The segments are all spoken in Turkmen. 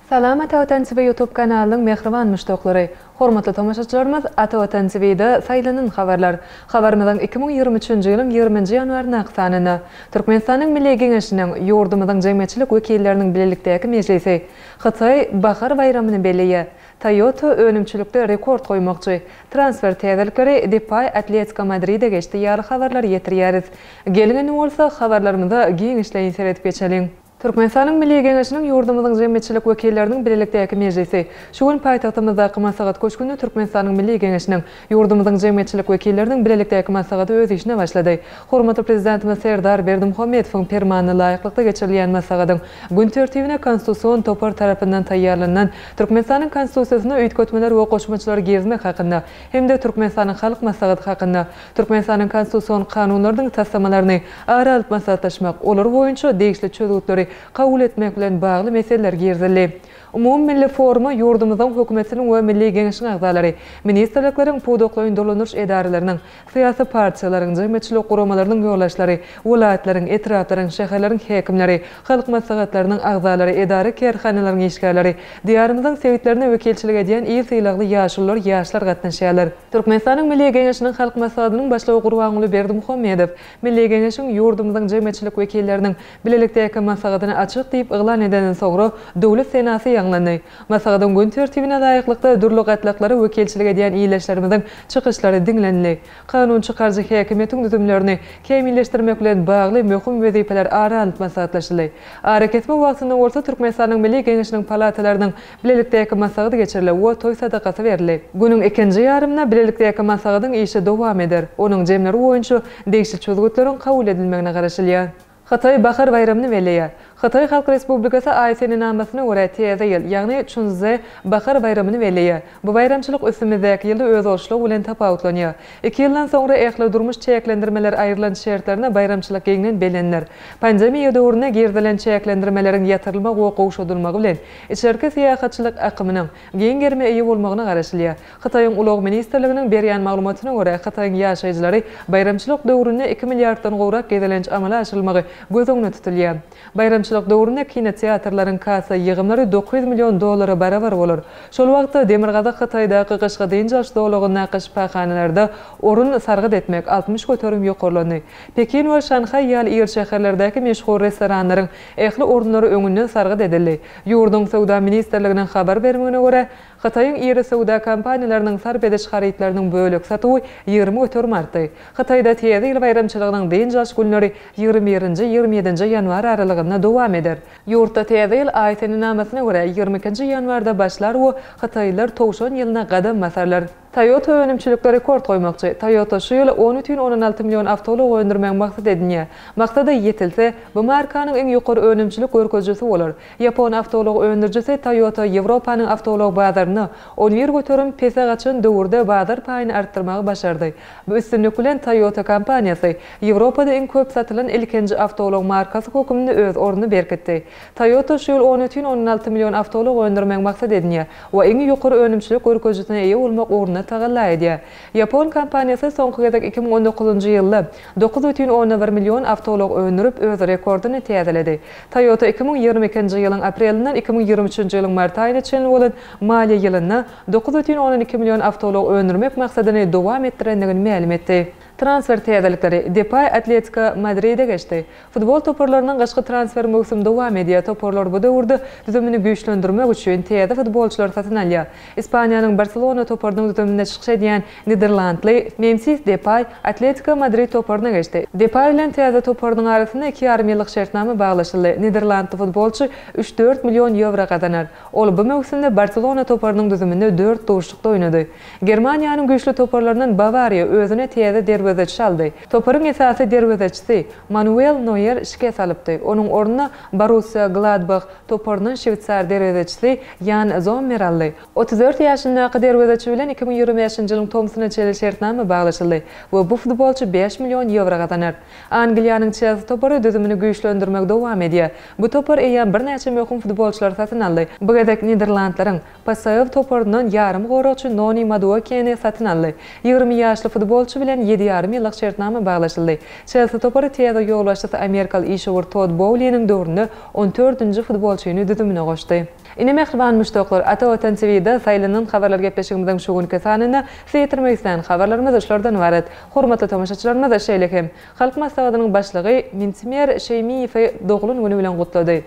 Salam Ata-Vatan TV YouTube kanalının mehriban müştaqlary. Hormatly tamaşaçylarymyz, Ata-Vatan TV'de saylanan habarlar. Habarymyzyň 2023-nji ýylyň 20-nji ýanwary sanyna Türkmenistanyň Milli Geňeşiniň ýurdumyzyň jemgyýetçilik wekilleriniň bilelikdäki mejlisi Hytaý bahar bayramyny belleýär. Toyota önümçülükde rekord koymakçı. Transfer täzelikleri Depay Atletico Madrid'e geçti. Ýaly habarlar ýetirýäris. Gelingen bolsa habarlarymyzda giň işleýin seretip geçelim. Türkmenistanyň Milli Geňeşiniň ýurdumyzyň jemgyýetçilik wekilleriniň bilelikdäki mejlisi şu gün paýtagtymyzda maslahat köşkünde Türkmenistanyň Milli Geňeşiniň ýurdumyzyň jemgyýetçilik wekilleriniň bilelikdäki maslahaty öz işine başlady. Hormatly prezidentimiz Serdar Berdimuhammedowyň permanenty laýyklykda geçirilýän maslahatyň gün tertibine konstitusiýon topar tarapyndan taýýarlanan Türkmenistanyň konstitusiýasyna öýtgetmeler we goşmaçylar gezmek hakynda hem de Türkmenistanyň halk maslahaty hakynda Türkmenistanyň konstitusiýon kanunlarynyň tasdamalaryny ara alyp maslahatlaşmak, olar boýunça degişli çözgütleri kabul etmek bilen bagly meseleler girdildi. Umum milli foruma ýurdumyzyň hökümetiniň we Milli Geňeşiniň agzalary, ministrlikleriň pudoklaýyn dolanyş edaralarynyň, syýasy partiýalaryň, jemgyýetçilik guramalarynyň ýoldaşlary, welaýatlaryň, etraplaryň, şäherleriň hekimleri, halk maslahatlarynyň agzalary, edara kerhanalaryň işgärleri, diýarymyzyň sewitlerine wekilçilik edýän ýyl syýlagly ýaşullar, ýaşlar gatnaşýarlar. Türkmenistanyň Milli Geňeşiniň halk maslahatynyň başlygy Gurbanuly Berdimuhammedow, Milli Geňeşiniň ýurdumyzyň jemgyýetçilik wekilleriniň bilelikdäki maslahatyny açyk diýip eglan edenden soňra dowlat senasy ýanglany. Maslahatyň gün tertibine laýyklykda dürli gatlaklary wekilçilik edýän ýyleşlerimizden çykyşlary diňlenli. Kanun çykarjy häkimetiň düzümlerini kämilleşdirmek bilen bagly möhüm wezipeler ara alyp maslahatlaşyldy. Hareketme wagtyna bolsa Türkmenistanyň Milli Geňeşiniň palatalarynyň bilelikdäki maslahaty geçirildi we toý sadakasy berildi. Günüň ikinji ýarymyna bilelikdäki maslahatyň işi dowam eder. Onuň jemleri boýunça degişli çözgütleriň kabul edilmegine garaşylýar. Hytaý bahar bayramyny belleýär. Hytaý Halk Respublikasy ASN-iniň namasyna görä täze ýyl, ýagny 3-nji bahar bayramyny belleýär. Bu bayramçylyk ösümizäki ýylda öz olşulygy bilen tapawutlanýar. 2 ýyldan soňra ähli durmuş çäklendirmeler aýrylan şertlerine bayramçylyk geňden belenler. Pandemiýa döwrüne girdilen çäklendirmeleriň ýatyrylmak we gowşadylmagy bilen içerki syýasatçylyk akymynyň geň germe eýe bolmagyna garaşylýar. Hytaýyň Ulug ministrliginiň berýän maglumatyna görä Hytaýyň ýaşaýjylary bayramçylyk döwründe 2 milliarddan gowrak gedelenç amala aşylmagy göz öňüne tutulýar. Bayramçylyk döwründe kinoteatrlaryň kassa ýygrymlary 900 milyon dollara barabar bolar. Şol wagtda Demirgaza Hytaýdaky gyşga deňjaş dowlagy nakyş paýhanalerde orun sargyd etmek 60 göterim ýokarlandy. Pekin we Şanhay ýaly ýer şäherlerdäki meşhur restoranlaryň ähli orunlary öňünden sargyd edildi. Ýurdun Sowda ministrliginiň habar bermegine görä, Hytaýyň ýeri sowda kompaniýalarynyň sarp ediş harytlarynyň bölek satywy 20 göterim artdy. Hytaýda täze ýyl bayramçylygynyň deňjaş günleri 21-nji 27-nji ýanwar aralygynda dowam eder. Ýurtda täze ýyl ASN-iniň namasyna görä 22-nji ýanwarda başlar we Hytaýlylar towşan ýylyna gadam basarlar. Toyota önümçülükde rekord koymakçı. Toyota şu ýyly 13,16 milyon awtolog öndürmek maksat edinýär. Maksada ýetilse, bu markanyň iň ýokary önümçülük görkezjisi bolar. Yapon awtolog öndürjisi Toyota Ýewropanyň awtolog bazaryny 11 göterim pese gaçan döwürde bazar paýyny artdyrmagy başardy. Bu üstünlük bilen Toyota kompaniýasy Ýewropada iň köp satylan ilkinji awtolog markasy höküminde öz oruny berkitdi. Toyota şu ýyl 13,16 milyon awtolog öndürmek maksat edinýär we iň ýokary önümçülük görkezjisine eýe bolmak uğruna tagalla edýär. Yapon kompaniýasy soňky gezek 2019-njy ýylda 9,1 milyon awtolog öndürip öz rekordyny täzeledi. Toyota 2022-nji ýylyň aprelinden 2023-nji ýylyň mart aýyna çenli bolan maliýe ýylyna 9,12 milyon awtolog öndürmek maksadyny dowam etdirendigini ma'lum etdi. Transfer täzelikleri Depay Atletico Madrid'e geçti. Futbol toparlarynyň gaçky transfer mövsüm dowam edýär. Toparlar bu döwürde düzümini güýçlendirmek üçin täze futbolçular satyn alýar. Ispaniýanyň Barcelona toparynyň düzümine çykyş edýän Niderlandly Memphis Depay Atletico Madrid toparyna geçdi. Depay bilen täze toparynyň arasynda 2,5 ýyllyk şertname baglaşyldy. Niderlandly futbolçy 3-4 milyon euro gazanar. Ol bu mövsümde Barcelona toparynyň düzüminde 4 dowuşlukda oynady. Germaniýanyň güýçli toparlaryndan Bavaria özüne täze derwezeçi çaldy. Toparyň esasy derwezeçisi Manuel Neuer işe salypdy. Onuň ornuna Borussia Gladbach toparynyň Şwitsar derwezeçisi Jan Sommer aldy. 34 ýaşyndaky derwezeçi bilen 2025-nji ýylyň Thomsona çeli şertname baglaşyldy we bu futbolçy 5 milyon euro gazanar. Angliýanyň Chelsea topary düzümini güýçlendirmek dowam edýär. Bu topar eýen bir näçe möhüm futbolçular satyn aldy. Bu gezek Niderlandlaryň PSV toparynyň ýarym gorakçy Noni Maduekeni satyn aldy. 20 ýaşly futbolçy bilen 7 yarım ýyllyk şertnama baglaşyldy. Chelsea topary teýede ýoglaşdy Amerikalı işogur Todd Bowley'nin döwründe 14-nji futbolçyny düdümine goşdy. Ine mehriban müştoklar, ata watan TV'de saýlanyň habarlar gepleşigimizden şu günkü sanyny seýtirmekden habarlarymyz şolardan ibaret. Hormatly tamaşaçylarymyz da şeýlekem. Halk maslahatynyň başlygy Mintimer Şeýmiýew dogulun güni bilen gutlady.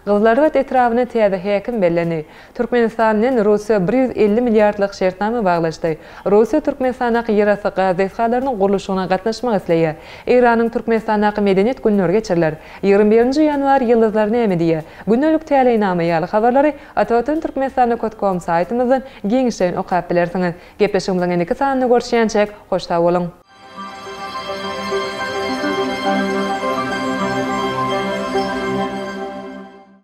Gylzarwat etrawyna täze häkim belleni. Türkmenistanyň Russiýa 150 milliardlyk şertnama baglaşdy. Russiýa Türkmenistana ýerasy gazetçilarynyň guruluşyna gatnaşmak isleýär. Iranyň Türkmenistana medeniýet günleri geçirilýär. 21-nji ýanwar ýyldızlaryny emediýär. Günnelik täleýnama ýaly habarlary Atawatan Türkmenistana.com saýtymyzdan geňişen okap bilersiňiz. Gepleşigimizden indi sanyny görüşýänçek hoşta bolun.